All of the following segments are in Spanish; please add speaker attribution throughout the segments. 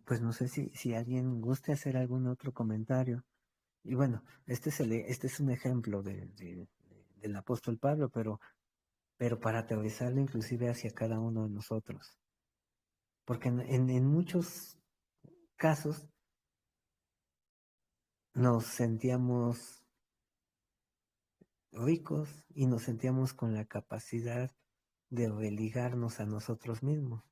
Speaker 1: Pues no sé si alguien guste hacer algún otro comentario. Y bueno, este es un ejemplo del apóstol Pablo, pero para aterrizarlo inclusive hacia cada uno de nosotros. Porque en muchos casos nos sentíamos ricos y nos sentíamos con la capacidad de religarnos a nosotros mismos,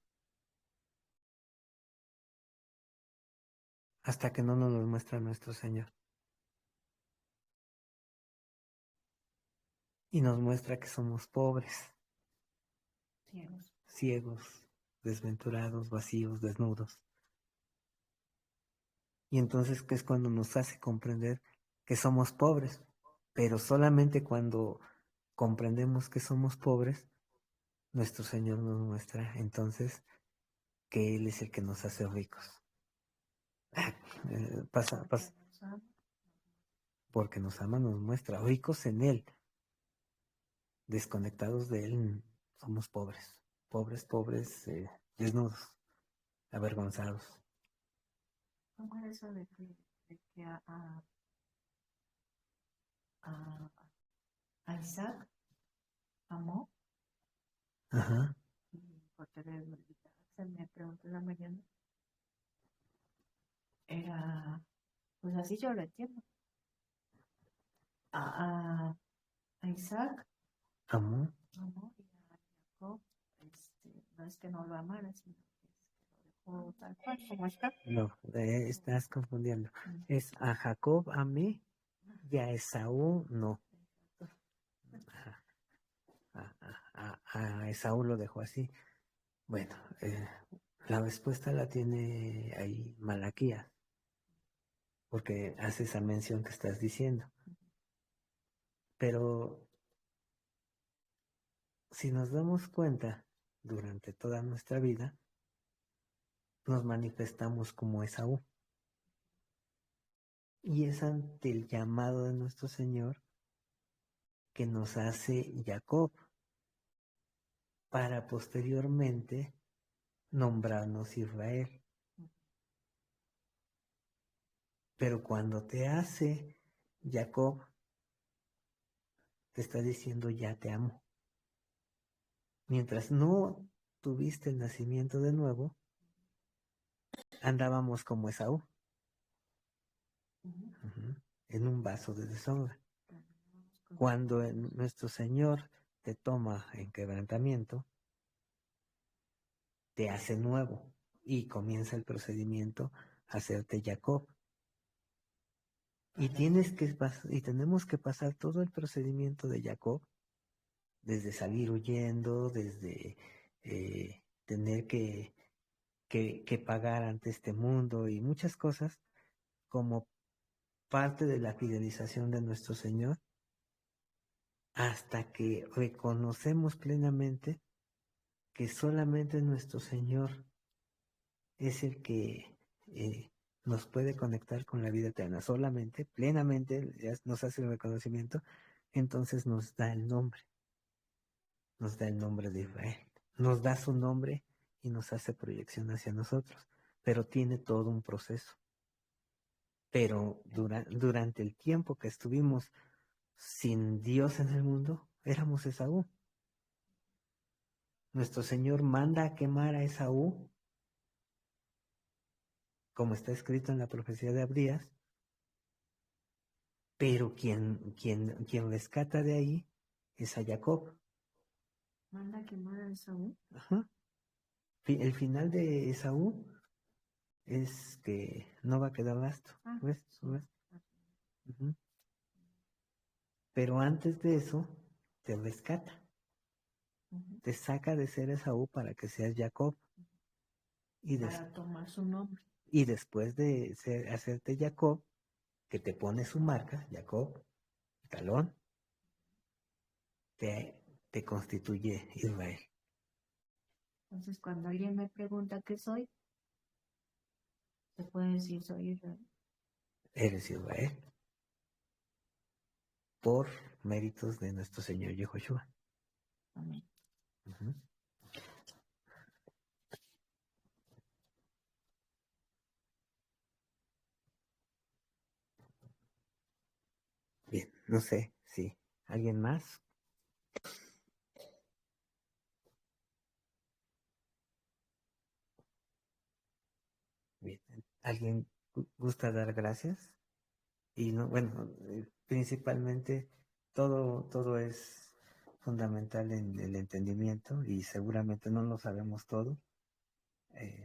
Speaker 1: hasta que no nos lo muestra nuestro Señor. Y nos muestra que somos pobres, ciegos, desventurados, vacíos, desnudos. Y entonces que es cuando nos hace comprender que somos pobres, pero solamente cuando comprendemos que somos pobres, nuestro Señor nos muestra entonces que Él es el que nos hace ricos. Pasa, porque nos ama, nos muestra ricos en Él, desconectados de Él, somos pobres, pobres, desnudos, avergonzados.
Speaker 2: ¿Cómo es eso de que a Isaac amó?
Speaker 1: Ajá.
Speaker 2: Porque se me preguntó en la mañana. Era, pues así yo lo entiendo. A Isaac
Speaker 1: Amó.
Speaker 2: amó y a Jacob, no es que no lo amara, sino que lo dejó tal cual como está.
Speaker 1: No, estás confundiendo. Es a Jacob amé y a Esaú no. Ajá. A Esaú lo dejó así. Bueno, la respuesta la tiene ahí Malaquías, porque hace esa mención que estás diciendo. Pero si nos damos cuenta, durante toda nuestra vida, nos manifestamos como Esaú. Y es ante el llamado de nuestro Señor que nos hace Jacob, para posteriormente nombrarnos Israel. Pero cuando te hace Jacob, te está diciendo ya te amo. Mientras no tuviste el nacimiento de nuevo, andábamos como Esaú, en un vaso de deshonra. Cuando nuestro Señor te toma en quebrantamiento, te hace nuevo y comienza el procedimiento a hacerte Jacob. Y tenemos que pasar todo el procedimiento de Jacob, desde salir huyendo, desde tener que pagar ante este mundo y muchas cosas, como parte de la fidelización de nuestro Señor, hasta que reconocemos plenamente que solamente nuestro Señor es el que nos puede conectar con la vida eterna. Solamente, plenamente, ya nos hace el reconocimiento, entonces nos da el nombre de Israel, nos da su nombre y nos hace proyección hacia nosotros, pero tiene todo un proceso. Pero durante el tiempo que estuvimos sin Dios en el mundo, éramos Esaú. Nuestro Señor manda a quemar a Esaú, como está escrito en la profecía de Abdías, pero quien rescata de ahí es a Jacob.
Speaker 2: ¿Manda a quemar a Esaú?
Speaker 1: Ajá. El final de Esaú es que no va a quedar rastro. ¿Ves? Uh-huh. Pero antes de eso, te rescata. Te saca de ser Esaú para que seas Jacob.
Speaker 2: Para tomar su nombre.
Speaker 1: Y después de hacerte Jacob, que te pone su marca, Jacob, talón, te constituye Israel.
Speaker 2: Entonces, cuando alguien me pregunta qué soy, se puede decir soy Israel.
Speaker 1: Eres Israel. Por méritos de nuestro Señor Yehoshua.
Speaker 2: Amén.
Speaker 1: Uh-huh. No sé, sí. ¿Alguien más? Bien. ¿Alguien gusta dar gracias? Y no, bueno, principalmente todo es fundamental en el entendimiento y seguramente no lo sabemos todo.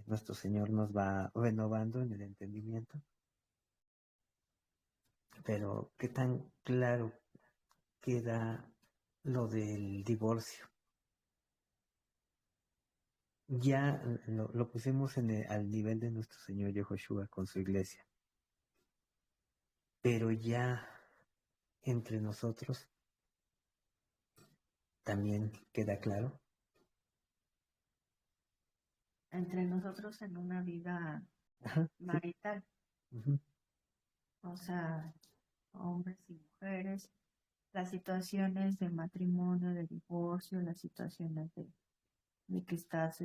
Speaker 1: Nuestro Señor nos va renovando en el entendimiento, pero ¿qué tan claro queda lo del divorcio? Ya lo pusimos al nivel de nuestro Señor Yehoshua con su iglesia, pero ya entre nosotros también queda claro.
Speaker 2: Entre nosotros en una vida
Speaker 1: Ajá, sí.
Speaker 2: marital,
Speaker 1: Ujú.
Speaker 2: o sea, hombres y mujeres, las situaciones de matrimonio, de divorcio, las situaciones de que estás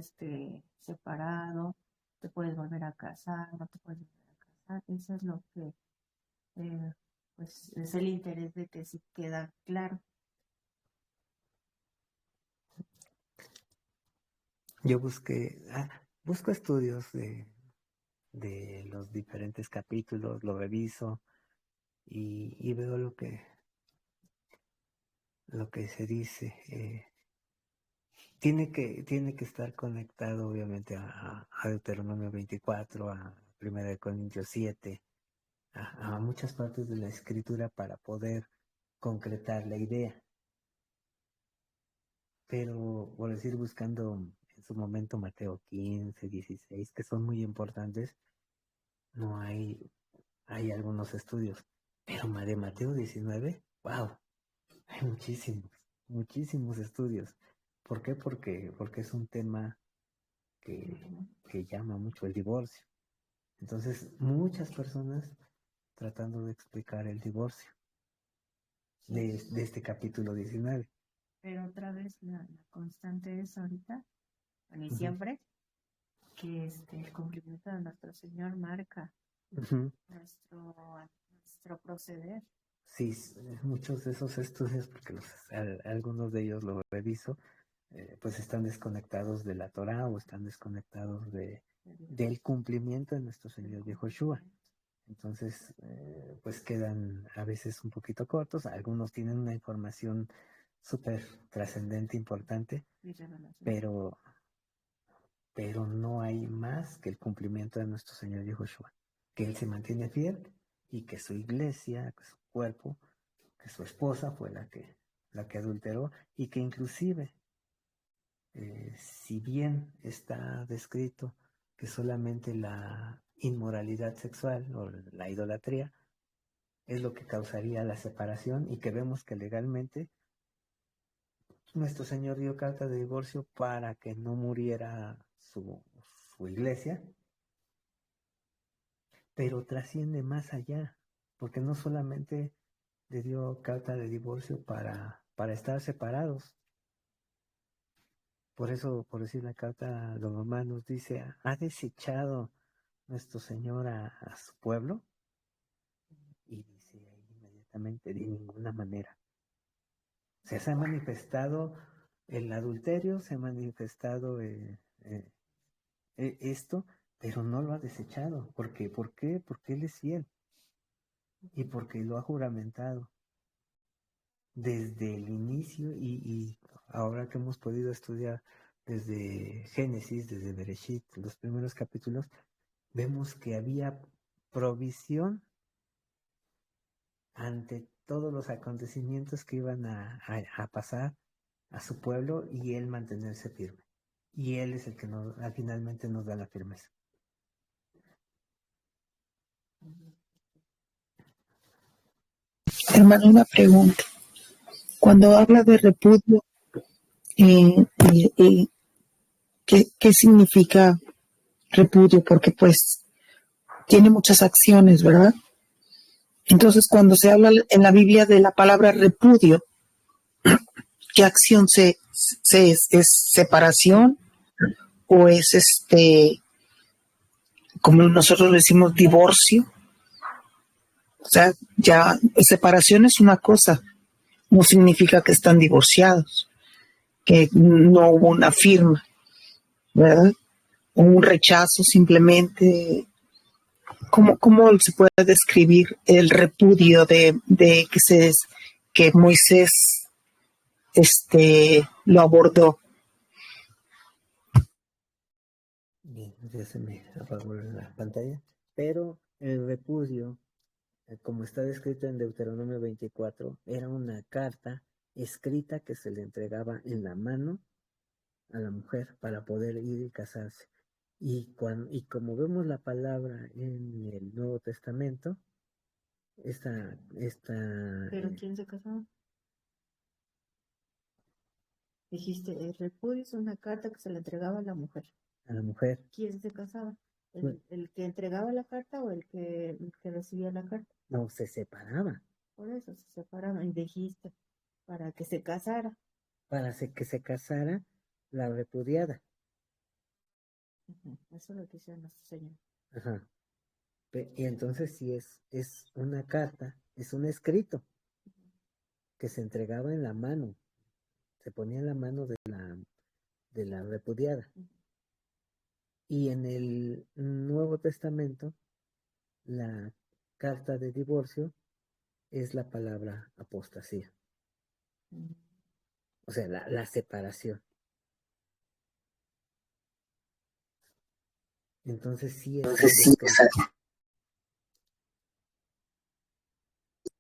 Speaker 2: separado, te puedes volver a casar, no te puedes volver a casar, eso es lo que pues es el interés de que sí queda claro.
Speaker 1: Yo busco estudios de los diferentes capítulos, lo reviso y veo lo que se dice. Tiene que estar conectado obviamente a Deuteronomio 24, a 1 Corintios 7, a muchas partes de la escritura para poder concretar la idea. Pero por decir, buscando en su momento Mateo 15, 16, que son muy importantes, no hay algunos estudios. Pero de Mateo 19, wow, hay muchísimos estudios. ¿Por qué? Porque es un tema que llama mucho el divorcio. Entonces, muchas personas tratando de explicar el divorcio de este capítulo 19.
Speaker 2: Pero otra vez la constante es ahorita, bueno, y
Speaker 1: Ujú.
Speaker 2: siempre, que el cumplimiento de nuestro Señor marca
Speaker 1: Ujú.
Speaker 2: nuestro proceder.
Speaker 1: Sí, muchos de esos estudios, porque algunos de ellos lo reviso, pues están desconectados de la Torah o están desconectados del cumplimiento de nuestro Señor Yehoshua. Entonces, pues quedan a veces un poquito cortos. Algunos tienen una información súper trascendente, importante, pero no hay más que el cumplimiento de nuestro Señor Yehoshua. Que Él se mantiene fiel y que su iglesia, que su cuerpo, que su esposa fue la que adulteró y que inclusive, si bien está descrito que solamente la inmoralidad sexual o la idolatría es lo que causaría la separación y que vemos que legalmente nuestro Señor dio carta de divorcio para que no muriera su iglesia, pero trasciende más allá, porque no solamente le dio carta de divorcio para estar separados. Por eso, por decir la carta a los romanos, dice, ¿ha desechado nuestro Señor a su pueblo? Y dice ahí inmediatamente, de ninguna manera. O sea, se ha manifestado el adulterio, se ha manifestado esto, pero no lo ha desechado. ¿Por qué? ¿Por qué? Porque Él es fiel y porque lo ha juramentado desde el inicio y ahora que hemos podido estudiar desde Génesis, desde Bereshit, los primeros capítulos, vemos que había provisión ante todos los acontecimientos que iban a pasar a su pueblo y él mantenerse firme. Y él es el que finalmente nos da la firmeza.
Speaker 3: Hermano, una pregunta. Cuando habla de repudio, ¿qué significa repudio? Porque pues tiene muchas acciones, ¿verdad? Entonces, cuando se habla en la Biblia de la palabra repudio, ¿qué acción es separación o es como nosotros decimos divorcio? O sea, ya separación es una cosa, no significa que están divorciados, que no hubo una firma, ¿verdad? O un rechazo simplemente. ¿Cómo se puede describir el repudio de que Moisés lo abordó?
Speaker 1: Bien, ya se me apagó la pantalla, pero el repudio, como está descrito en Deuteronomio 24, era una carta escrita que se le entregaba en la mano a la mujer para poder ir y casarse. Y como vemos la palabra en el Nuevo Testamento,
Speaker 2: ¿Pero quién se casaba? Dijiste, el repudio es una carta que se le entregaba a la mujer.
Speaker 1: a la mujer,
Speaker 2: ¿Quién se casaba? ¿El que entregaba la carta o el que recibía la carta?
Speaker 1: no se separaba.
Speaker 2: Por eso se separaban. Y dijiste, para que se casara.
Speaker 1: Para que se casara la repudiada.
Speaker 2: Eso es lo que dice nuestro Señor.
Speaker 1: Ajá. Y entonces sí es una carta, es un escrito que se entregaba en la mano, se ponía en la mano de la repudiada. Y en el Nuevo Testamento, la carta de divorcio es la palabra apostasía. O sea, la separación. Entonces sí es algo.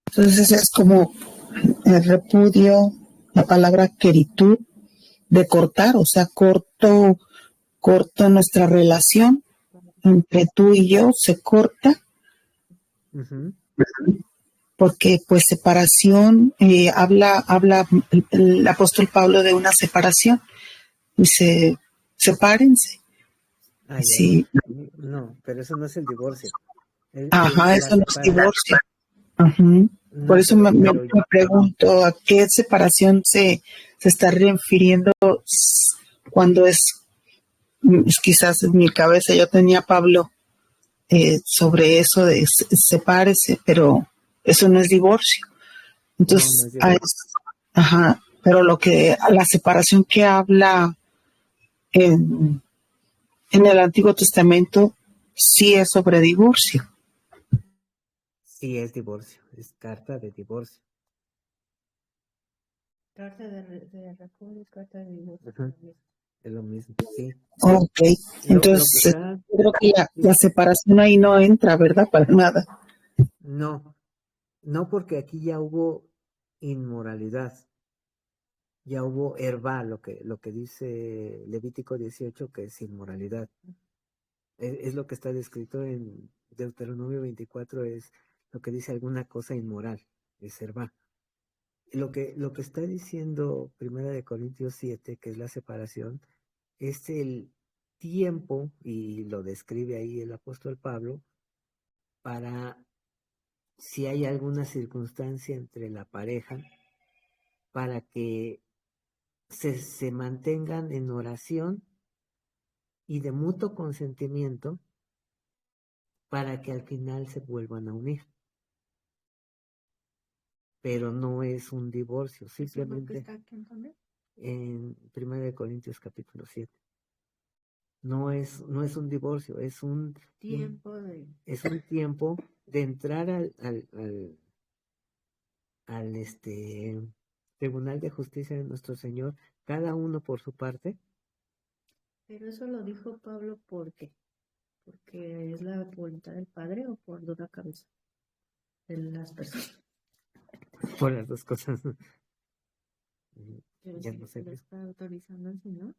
Speaker 3: Entonces es como el repudio, la palabra queritud, de cortar, o sea, corto nuestra relación entre tú y yo, se corta, porque pues separación, habla el apóstol Pablo de una separación, dice, sepárense. Sí.
Speaker 1: No, pero eso no es el divorcio.
Speaker 3: Ajá, eso no es divorcio. No, por eso me pregunto a qué separación se está refiriendo cuando quizás en mi cabeza yo tenía Pablo sobre eso de sepárese, pero eso no es divorcio. Entonces, no es divorcio. Pero la separación que habla en el Antiguo Testamento sí es sobre divorcio.
Speaker 1: Sí es divorcio, es carta de divorcio.
Speaker 2: Carta de repudio, carta de divorcio.
Speaker 1: Es lo mismo, sí.
Speaker 3: Ok, entonces creo que la separación ahí no entra, ¿verdad? Para nada.
Speaker 1: No porque aquí ya hubo inmoralidad, ya hubo herba, lo que dice Levítico 18, que es inmoralidad. Es lo que está descrito en Deuteronomio 24, es lo que dice alguna cosa inmoral, es herba. Lo que está diciendo Primera de Corintios 7, que es la separación, es el tiempo, y lo describe ahí el apóstol Pablo, para si hay alguna circunstancia entre la pareja, para que se mantengan en oración y de mutuo consentimiento para que al final se vuelvan a unir. Pero no es un divorcio, simplemente en 1 Corintios capítulo 7. No es un divorcio, es un tiempo de entrar al Tribunal de Justicia de nuestro Señor, cada uno por su parte.
Speaker 2: Pero eso lo dijo Pablo, ¿por qué? ¿Porque es la voluntad del Padre o por la cabeza de las personas?
Speaker 1: Por las dos cosas.
Speaker 2: Pero ya no sé. Lo está autorizando así, ¿no?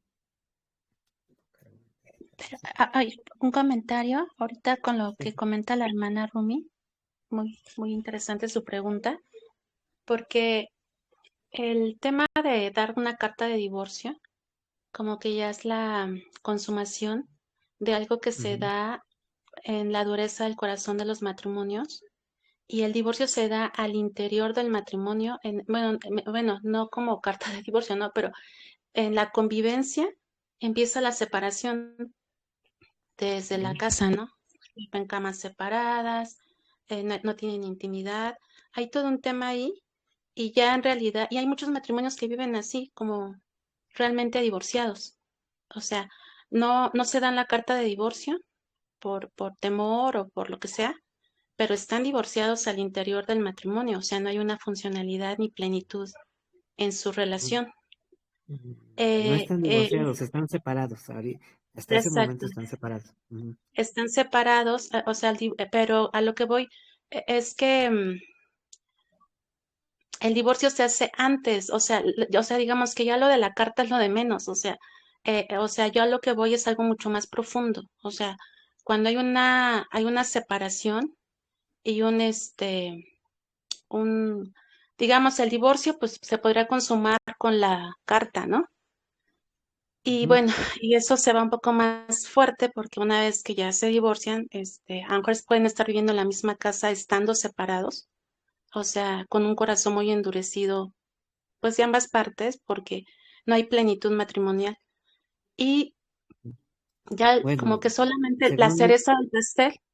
Speaker 4: Pero, hay un comentario ahorita con lo que comenta la hermana Rumi. Muy, muy interesante su pregunta, porque el tema de dar una carta de divorcio, como que ya es la consumación de algo que se da en la dureza del corazón de los matrimonios, y el divorcio se da al interior del matrimonio, bueno, no como carta de divorcio, no, pero en la convivencia empieza la separación desde la casa, ¿no? En camas separadas, no tienen intimidad. hay todo un tema ahí y ya en realidad, y hay muchos matrimonios que viven así, como realmente divorciados. O sea, no se dan la carta de divorcio por temor o por lo que sea, pero están divorciados al interior del matrimonio, o sea, no hay una funcionalidad ni plenitud en su relación.
Speaker 1: No están
Speaker 4: Eh,
Speaker 1: divorciados, están separados. Hasta ese momento
Speaker 4: exacto,
Speaker 1: están separados.
Speaker 4: están separados, o sea, pero a lo que voy es que el divorcio se hace antes, o sea, digamos que ya lo de la carta es lo de menos, o sea, yo a lo que voy es algo mucho más profundo, o sea, cuando hay una separación y un, digamos, el divorcio, pues se podría consumar con la carta, ¿no? Y
Speaker 1: Ujú.
Speaker 4: bueno, y eso se va un poco más fuerte porque una vez que ya se divorcian, a lo mejor pueden estar viviendo en la misma casa estando separados, o sea, con un corazón muy endurecido pues de ambas partes porque no hay plenitud matrimonial. Y ya como
Speaker 1: Bueno,
Speaker 4: que solamente
Speaker 1: según...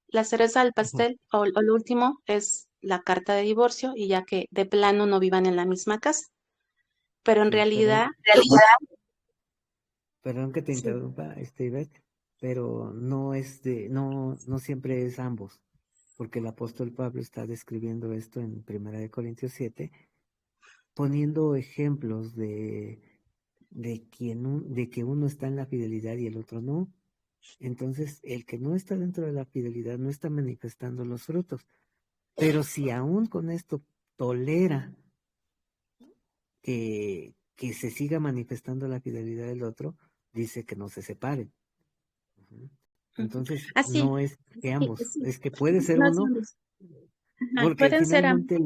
Speaker 4: la cereza del
Speaker 1: Ujú.
Speaker 4: pastel o lo último es la carta de divorcio y ya que de plano no vivan en la misma casa. Pero en
Speaker 1: Sí,
Speaker 4: realidad,
Speaker 1: perdón que te
Speaker 4: sí,
Speaker 1: interrumpa, Ivette, pero no siempre es ambos, porque el apóstol Pablo está describiendo esto en 1 Corintios 7, poniendo ejemplos de que uno está en la fidelidad y el otro no. Entonces, el que no está dentro de la fidelidad no está manifestando los frutos. Pero si aún con esto tolera que se siga manifestando la fidelidad del otro, dice que no se separen. Ujú.
Speaker 4: ujú.
Speaker 1: Entonces,
Speaker 4: Así,
Speaker 1: no es que
Speaker 4: sí,
Speaker 1: ambos,
Speaker 4: sí,
Speaker 1: es que puede ser
Speaker 4: no es
Speaker 1: uno,
Speaker 4: ambos. Ajá,
Speaker 1: porque
Speaker 4: pueden ser ambos.
Speaker 1: finalmente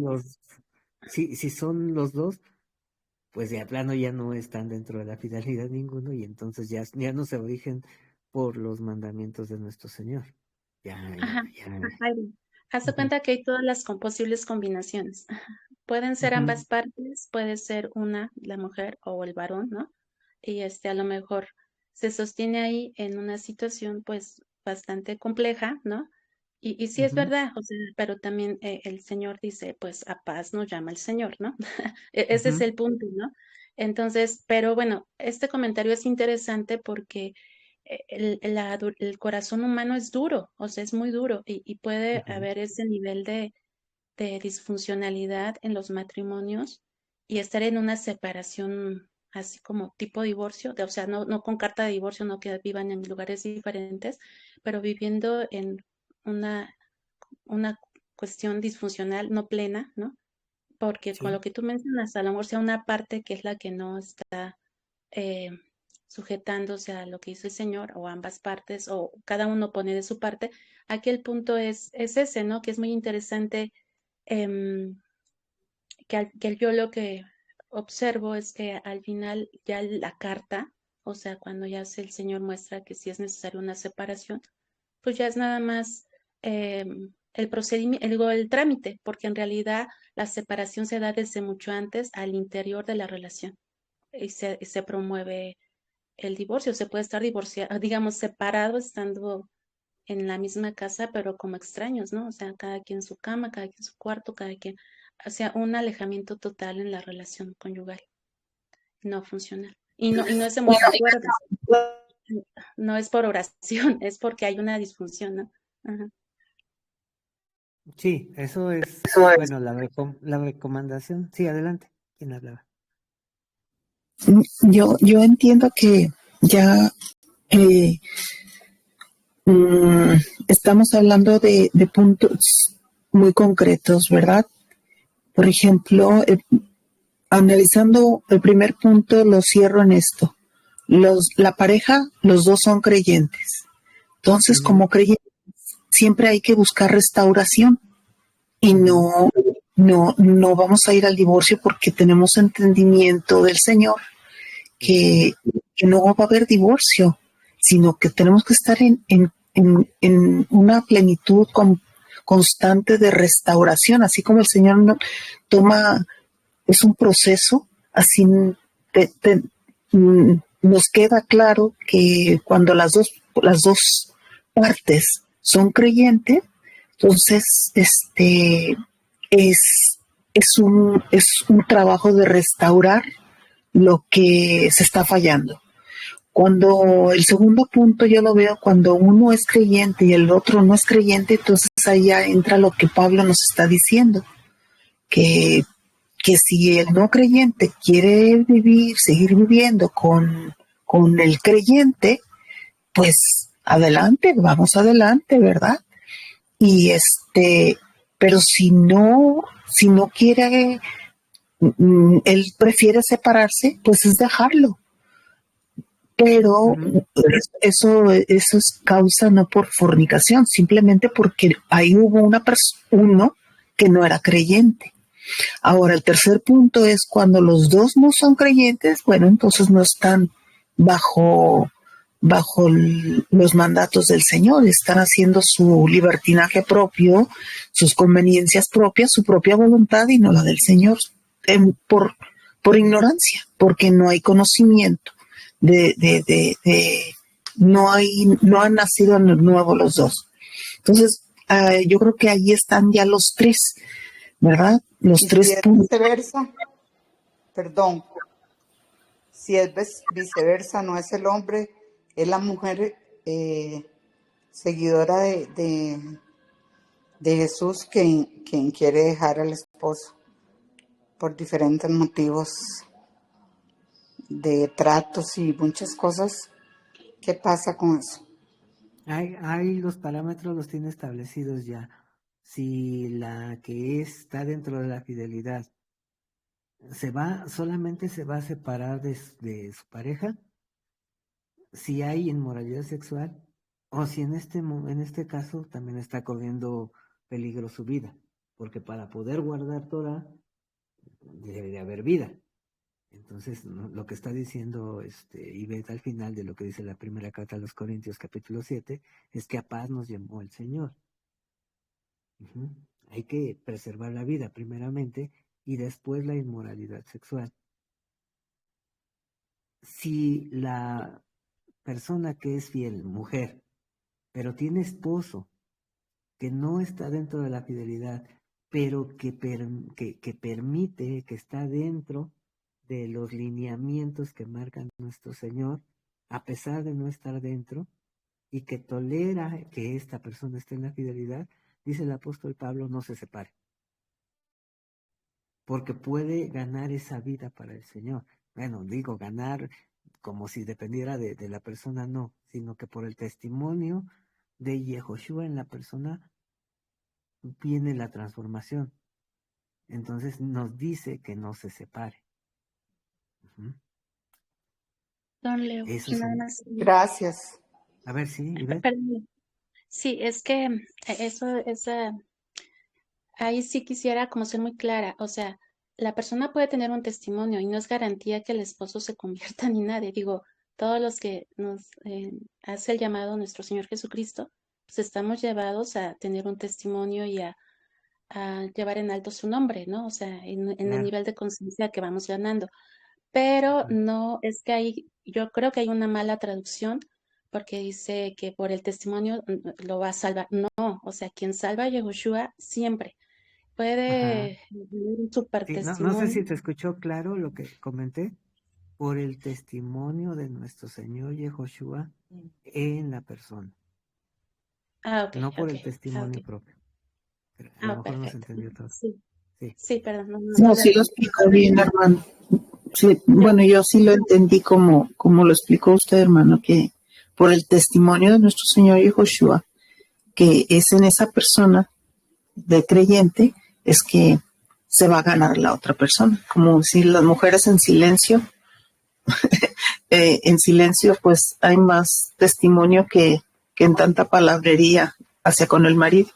Speaker 1: si son los dos, pues de a plano ya no están dentro de la fidelidad ninguno y entonces ya no se rigen por los mandamientos de nuestro Señor.
Speaker 4: Ajá,
Speaker 1: Ya.
Speaker 4: ajá. Haz de
Speaker 1: Ujú,
Speaker 4: cuenta que hay todas las posibles combinaciones. Pueden ser
Speaker 1: ujú,
Speaker 4: ambas partes, puede ser una, la mujer o el varón, ¿no? Y a lo mejor se sostiene ahí en una situación pues bastante compleja, ¿no? Y sí es
Speaker 1: ujú,
Speaker 4: verdad, o sea, pero también el Señor dice, pues a paz nos llama el Señor, ¿no? Ese es
Speaker 1: ujú,
Speaker 4: el punto, ¿no? Entonces, pero bueno, este comentario es interesante porque el corazón humano es duro, o sea, es muy duro y puede
Speaker 1: ujú.
Speaker 4: haber ese nivel de disfuncionalidad en los matrimonios y estar en una separación así como tipo divorcio, o sea, no con carta de divorcio, no que vivan en lugares diferentes, pero viviendo en una, una cuestión disfuncional no plena, ¿no? Porque con
Speaker 1: Sí.
Speaker 4: lo que tú mencionas, a lo mejor sea una parte que es la que no está eh, sujetándose a lo que hizo el Señor, o ambas partes, o cada uno pone de su parte. Aquí el punto es ese, ¿no? Que es muy interesante em, que yo lo que observo es que al final ya la carta, o sea, cuando ya el Señor muestra que si es necesaria una separación, pues ya es nada más el procedimiento, el trámite, porque en realidad la separación se da desde mucho antes al interior de la relación y se promueve el divorcio. Se puede estar divorciado, digamos, separado estando en la misma casa, pero como extraños, ¿no? O sea, cada quien en su cama, cada quien en su cuarto, cada quien, o sea, un alejamiento total en la relación conyugal, no funcional. Y no es de mutuo acuerdo, no es por oración, es porque hay una disfunción, ¿no? Ajá.
Speaker 1: Sí, eso es,
Speaker 3: Eso es.
Speaker 1: bueno, la recomendación. Sí, adelante. ¿Quién hablaba?
Speaker 3: Yo entiendo que ya eh, mm, estamos hablando de puntos muy concretos, ¿verdad? Por ejemplo, analizando el primer punto, lo cierro en esto. La pareja, los dos son creyentes. Entonces,
Speaker 1: Ujú,
Speaker 3: como creyentes, siempre hay que buscar restauración y
Speaker 1: ujú,
Speaker 3: no vamos a ir al divorcio porque tenemos entendimiento del Señor
Speaker 1: ujú,
Speaker 3: que no va a haber divorcio, sino que tenemos que estar en una plenitud constante de restauración, así como el Señor toma, es un proceso, así nos queda claro que cuando las dos partes son creyentes, entonces es es un trabajo de restaurar lo que se está fallando. Cuando el segundo punto yo lo veo cuando uno es creyente y el otro no es creyente, entonces ahí ya entra lo que Pablo nos está diciendo, que, que si el no creyente quiere seguir viviendo con el creyente, pues adelante, vamos adelante, ¿verdad? Y pero si no quiere, él prefiere separarse, pues es dejarlo. Pero eso es causa no por fornicación, simplemente porque ahí hubo uno que no era creyente. Ahora, el tercer punto es cuando los dos no son creyentes, bueno, entonces no están bajo los mandatos del Señor, están haciendo su libertinaje propio, sus conveniencias propias, su propia voluntad y no la del Señor, por ignorancia, porque no hay conocimiento no han nacido de nuevo los dos. Entonces, yo creo que ahí están ya los tres, ¿verdad? Los
Speaker 5: Y
Speaker 3: tres
Speaker 5: si es
Speaker 3: puntos.
Speaker 5: viceversa, perdón, si es viceversa, no es el hombre, es la mujer seguidora de Jesús quien quiere dejar al esposo por diferentes motivos de tratos y muchas cosas. ¿Qué pasa con eso?
Speaker 1: Hay los parámetros los tiene establecidos ya. Si la que está dentro de la fidelidad solamente se va a separar de su pareja, si hay inmoralidad sexual, o si en este caso también está corriendo peligro su vida, porque para poder guardar Torah debe de haber vida. Entonces, lo que está diciendo Ivette al final de lo que dice la primera carta a los Corintios, capítulo 7, es que a paz nos llamó el Señor. Hay que preservar la vida primeramente y después la inmoralidad sexual. Si la persona que es fiel, mujer, pero tiene esposo que no está dentro de la fidelidad, pero que permite, que está dentro de los lineamientos que marca nuestro Señor, a pesar de no estar dentro, y que tolera que esta persona esté en la fidelidad, dice el apóstol Pablo, no se separe, porque puede ganar esa vida para el Señor. Bueno, digo ganar como si dependiera de la persona, no, sino que por el testimonio de Yehoshua en la persona viene la transformación. Entonces nos dice que no se separe.
Speaker 4: Don Leo,
Speaker 1: Eso
Speaker 4: y
Speaker 1: es
Speaker 4: nada más.
Speaker 5: Gracias.
Speaker 1: A ver, sí, Ivette.
Speaker 4: Perdón. Sí, es que ahí sí quisiera como ser muy clara. O sea, la persona puede tener un testimonio y no es garantía que el esposo se convierta ni nadie. Digo, todos los que nos hace el llamado nuestro Señor Jesucristo, pues estamos llevados a tener un testimonio y a llevar en alto su nombre, ¿no? O sea, en el
Speaker 1: Claro.
Speaker 4: nivel de conciencia que vamos ganando. Pero no, es que yo creo que hay una mala traducción porque dice que por el testimonio lo va a salvar. No, o sea, quien salva a Yehoshua siempre puede vivir un super
Speaker 1: Sí, no sé si
Speaker 4: testimonio.
Speaker 1: te escuchó claro lo que comenté. Por el testimonio de nuestro Señor Yehoshua en la persona,
Speaker 4: Ok,
Speaker 1: no por
Speaker 4: ok,
Speaker 1: el testimonio propio. Pero a lo mejor no se
Speaker 4: perfecto.
Speaker 1: entendió todo.
Speaker 4: Sí,
Speaker 1: Sí.
Speaker 4: sí, perdón, no
Speaker 3: No,
Speaker 4: le
Speaker 3: sí lo
Speaker 4: había
Speaker 3: explicó bien, hermano. Sí,
Speaker 4: Sí,
Speaker 3: bueno,
Speaker 4: ok.
Speaker 3: yo sí lo entendí como lo explicó usted, hermano, que por el testimonio de nuestro Señor Yehoshua, que es en esa persona de creyente, es que se va a ganar la otra persona. Como si las mujeres en silencio, pues hay más testimonio que en tanta palabrería hacia con el marido.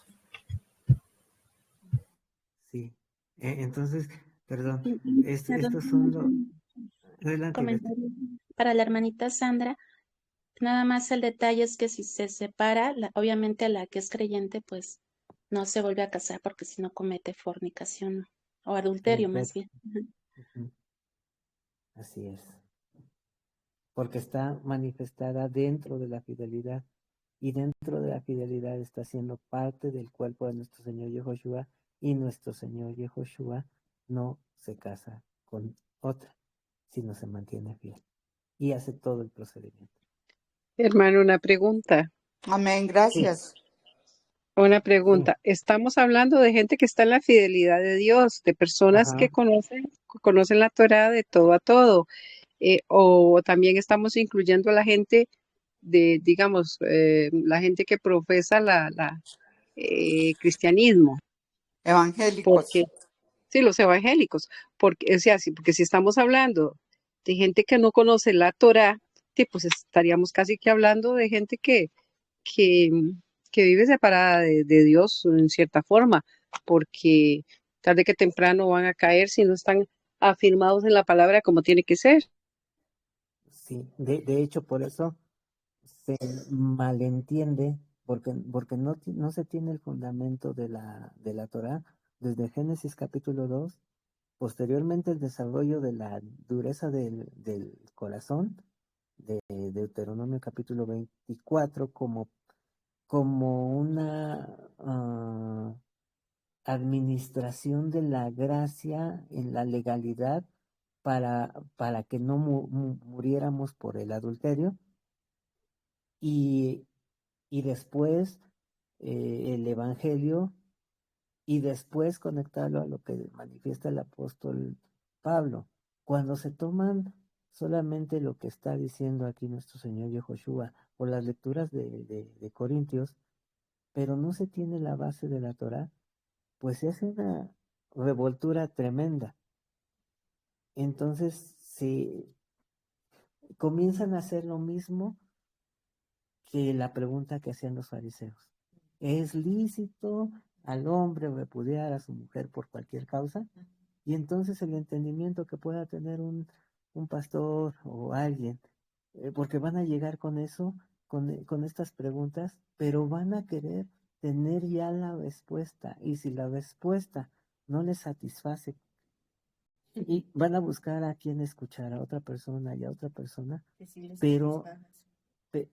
Speaker 1: Sí. Entonces, perdón,
Speaker 4: Perdón,
Speaker 1: estos son los... Adelante, Ivette.
Speaker 4: comentario para la hermanita Sandra. Nada más el detalle es que si se separa, obviamente la que es creyente, pues no se vuelve a casar porque si no comete fornicación o adulterio más
Speaker 1: Adulterio.
Speaker 4: bien. Ujú.
Speaker 1: Ujú. Así es. Porque está manifestada dentro de la fidelidad. Y dentro de la fidelidad está siendo parte del cuerpo de nuestro Señor Yehoshua. Y nuestro Señor Yehoshua no se casa con otra, sino se mantiene fiel y hace todo el procedimiento.
Speaker 6: Hermano, una pregunta.
Speaker 5: Amén,
Speaker 1: Sí,
Speaker 5: gracias.
Speaker 6: Una
Speaker 1: sí,
Speaker 6: pregunta. Estamos hablando de gente que está en la fidelidad de Dios, de personas que
Speaker 1: ajá.
Speaker 6: conocen la Torá de todo a todo. O también estamos incluyendo a la gente de, digamos, la gente que profesa cristianismo,
Speaker 5: Evangélicos.
Speaker 6: porque sí, los evangélicos, porque, o sea, sí, porque si estamos hablando de gente que no conoce la Torá, sí, pues estaríamos casi que hablando de gente que, que vive separada de Dios en cierta forma, porque tarde que temprano van a caer si no están afirmados en la palabra como tiene que ser.
Speaker 1: Sí, de hecho, por eso se malentiende, porque no se tiene el fundamento de la Torá desde Génesis capítulo 2, posteriormente el desarrollo de la dureza del corazón, de Deuteronomio capítulo 24, como una administración de la gracia en la legalidad para que no muriéramos por el adulterio, y, y después el Evangelio, y después conectarlo a lo que manifiesta el apóstol Pablo. Cuando se toman solamente lo que está diciendo aquí nuestro Señor Yehoshua o las lecturas de Corintios, pero no se tiene la base de la Torá, pues es una revoltura tremenda. Entonces se comienzan a hacer lo mismo que la pregunta que hacían los fariseos. ¿Es lícito al hombre repudiar a su mujer por cualquier causa? Y entonces el entendimiento que pueda tener un pastor o alguien, porque van a llegar con eso, con estas preguntas, pero van a querer tener ya la respuesta. Y si la respuesta no les satisface, y van a buscar a quien escuchar, a otra persona y a otra persona,
Speaker 2: Que sí les
Speaker 1: pero
Speaker 2: satisfaga.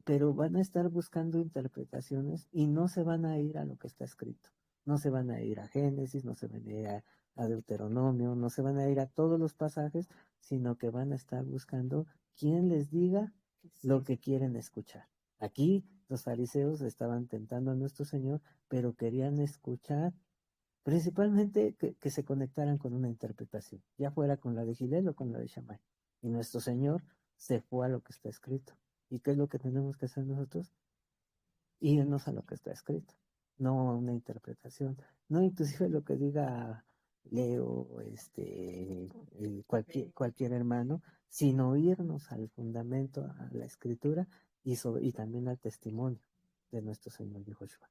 Speaker 1: pero van a estar buscando interpretaciones y no se van a ir a lo que está escrito. No se van a ir a Génesis, no se van a ir a Deuteronomio, no se van a ir a todos los pasajes, sino que van a estar buscando quien les diga lo que quieren escuchar. Aquí los fariseos estaban tentando a nuestro Señor, pero querían escuchar principalmente que se conectaran con una interpretación, ya fuera con la de Gilel o con la de Shammai. Y nuestro Señor se fue a lo que está escrito. ¿Y qué es lo que tenemos que hacer nosotros? Irnos a lo que está escrito, no a una interpretación, no inclusive lo que diga Leo, cualquier hermano, sino irnos al fundamento, a la escritura y también al testimonio de nuestro Señor Yehoshua.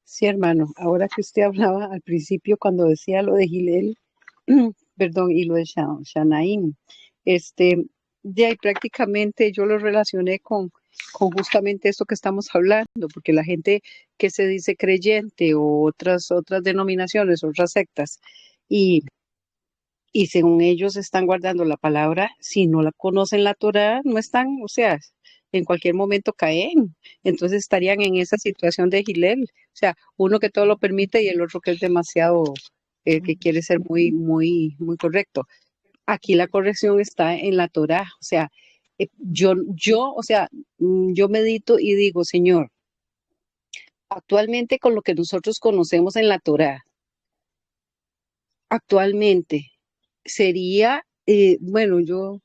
Speaker 6: Sí, hermano, ahora que usted hablaba al principio cuando decía lo de Gilel, perdón, y lo de Shanaim, de ahí prácticamente yo lo relacioné con justamente esto que estamos hablando, porque la gente que se dice creyente o otras denominaciones, otras sectas, y, y según ellos están guardando la palabra, si no la conocen la Torá, no están, o sea, en cualquier momento caen, entonces estarían en esa situación de Gilel, o sea, uno que todo lo permite y el otro que es demasiado, que quiere ser muy, muy, muy correcto. Aquí la corrección está en la Torá, o sea, o sea, yo medito y digo, Señor, actualmente con lo que nosotros conocemos en la Torá, actualmente sería, bueno, yo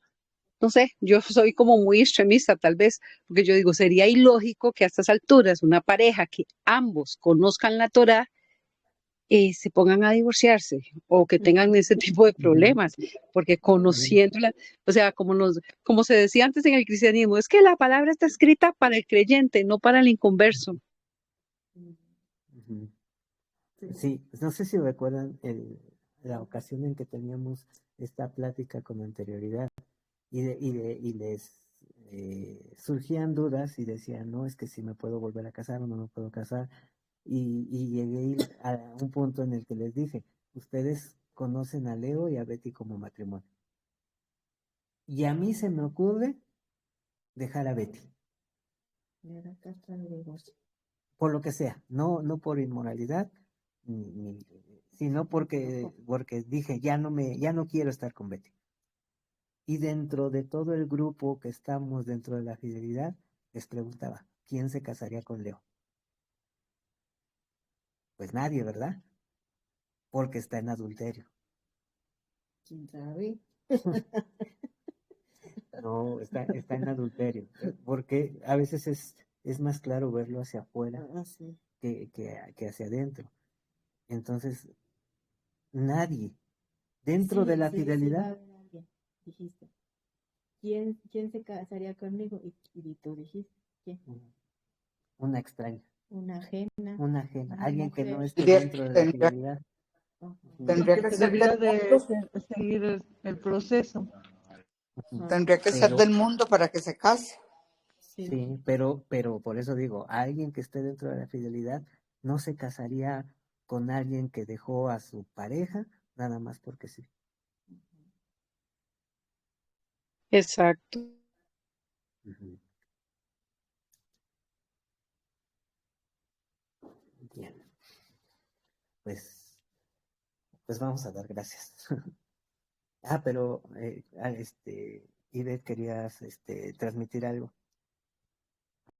Speaker 6: no sé, yo soy como muy extremista tal vez, porque yo digo, sería ilógico que a estas alturas una pareja que ambos conozcan la Torá se pongan a divorciarse o que tengan ese tipo de problemas, porque conociéndola, o sea, como se decía antes en el cristianismo, es que la palabra está escrita para el creyente, no para el inconverso.
Speaker 1: Ujú. Sí, pues no sé si recuerdan la ocasión en que teníamos esta plática con anterioridad y les surgían dudas y decían, no, es que si me puedo volver a casar o no me puedo casar. Y llegué a un punto en el que les dije, ustedes conocen a Leo y a Betty como matrimonio. Y a mí se me ocurre dejar a Betty, por lo que sea, no por inmoralidad, sino porque dije, ya no quiero estar con Betty. Y dentro de todo el grupo que estamos dentro de la fidelidad, les preguntaba, ¿quién se casaría con Leo? Pues nadie, ¿verdad? Porque está en adulterio.
Speaker 2: ¿Quién sabe?
Speaker 1: No, está en adulterio. Porque a veces es más claro verlo hacia afuera
Speaker 2: Sí.
Speaker 1: que hacia adentro. Entonces, nadie dentro
Speaker 2: Sí,
Speaker 1: de la
Speaker 2: sí, sí, va a
Speaker 1: fidelidad,
Speaker 2: haber alguien, dijiste. ¿Quién se casaría conmigo? Y tú dijiste, ¿quién?
Speaker 1: una extraña,
Speaker 2: Una ajena,
Speaker 1: una ajena,
Speaker 2: una
Speaker 1: alguien que no
Speaker 2: mujer.
Speaker 1: esté dentro de la fidelidad.
Speaker 2: Ajá.
Speaker 5: Tendría
Speaker 7: Que
Speaker 5: que
Speaker 7: se
Speaker 5: ser
Speaker 7: debiera
Speaker 5: del
Speaker 7: de
Speaker 5: mundo,
Speaker 7: seguir el proceso.
Speaker 1: Ujú.
Speaker 5: tendría que ser
Speaker 1: Pero,
Speaker 5: del mundo para que se case.
Speaker 2: Sí.
Speaker 1: sí, pero por eso digo, alguien que esté dentro de la fidelidad no se casaría con alguien que dejó a su pareja nada más porque sí.
Speaker 6: Exacto.
Speaker 1: Ujú. Bien, pues, pues vamos a dar gracias. Pero Ivette, querías transmitir algo.